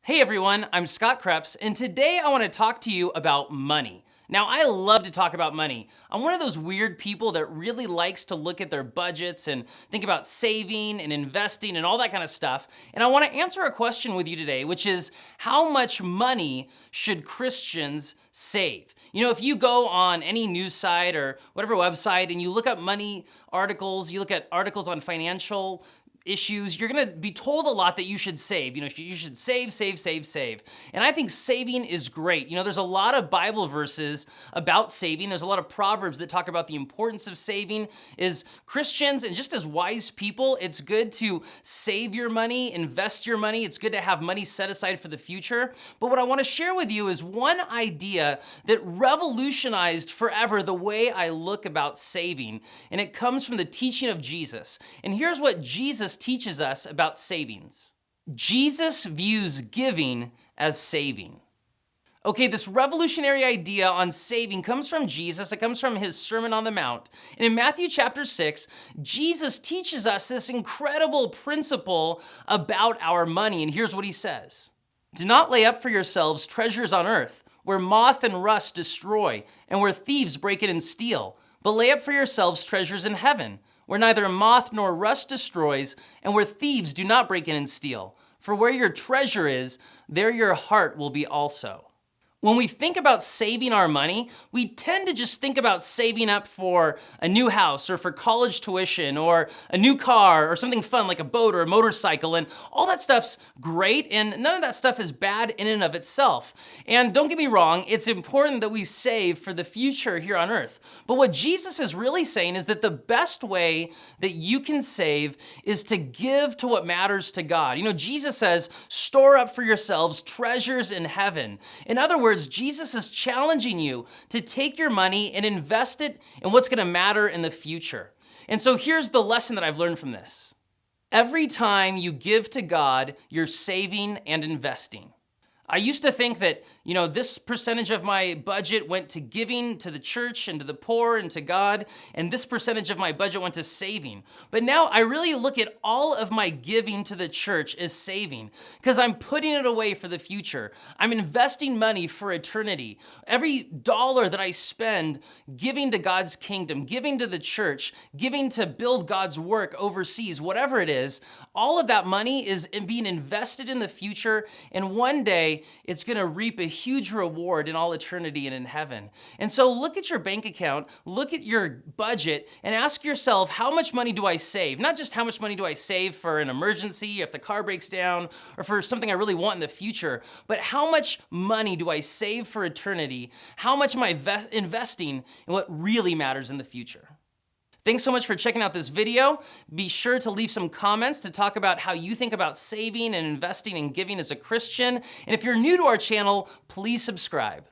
Hey everyone, I'm Scott Krebs, and today I want to talk to you about money. Now, I love to talk about money. I'm one of those weird people that really likes to look at their budgets and think about saving and investing and all that kind of stuff. And I want to answer a question with you today, which is how much money should Christians save? You know, if you go on any news site or whatever website and you look up money articles, you look at articles on financial issues, you're gonna be told a lot that you should save. You should save, save, save, save. And I think saving is great. You know, there's a lot of Bible verses about saving. There's a lot of Proverbs that talk about the importance of saving. As Christians and just as wise people, it's good to save your money, invest your money. It's good to have money set aside for the future. But what I wanna share with you is one idea that revolutionized forever the way I look about saving. And it comes from the teaching of Jesus. And here's what Jesus teaches us about savings. Jesus views giving as saving. Okay, this revolutionary idea on saving comes from Jesus. It comes from his Sermon on the Mount. And in Matthew chapter 6, Jesus teaches us this incredible principle about our money. And here's what he says. Do not lay up for yourselves treasures on earth, where moth and rust destroy, and where thieves break in and steal. But lay up for yourselves treasures in heaven, where neither moth nor rust destroys, and where thieves do not break in and steal. For where your treasure is, there your heart will be also. When we think about saving our money, we tend to just think about saving up for a new house or for college tuition or a new car or something fun like a boat or a motorcycle, and all that stuff's great, and none of that stuff is bad in and of itself. And don't get me wrong, it's important that we save for the future here on earth. But what Jesus is really saying is that the best way that you can save is to give to what matters to God. You know, Jesus says, store up for yourselves treasures in heaven. In other words, Jesus is challenging you to take your money and invest it in what's gonna matter in the future. And so here's the lesson that I've learned from this. Every time you give to God, you're saving and investing. I used to think that, this percentage of my budget went to giving to the church and to the poor and to God, and this percentage of my budget went to saving. But now I really look at all of my giving to the church as saving, because I'm putting it away for the future. I'm investing money for eternity. Every dollar that I spend giving to God's kingdom, giving to the church, giving to build God's work overseas, whatever it is, all of that money is being invested in the future, and one day it's gonna reap a huge reward in all eternity and in heaven. And so look at your bank account, look at your budget, and ask yourself, how much money do I save? Not just how much money do I save for an emergency, if the car breaks down, or for something I really want in the future, but how much money do I save for eternity? How much am I investing in what really matters in the future? Thanks so much for checking out this video. Be sure to leave some comments to talk about how you think about saving and investing and giving as a Christian. And if you're new to our channel, please subscribe.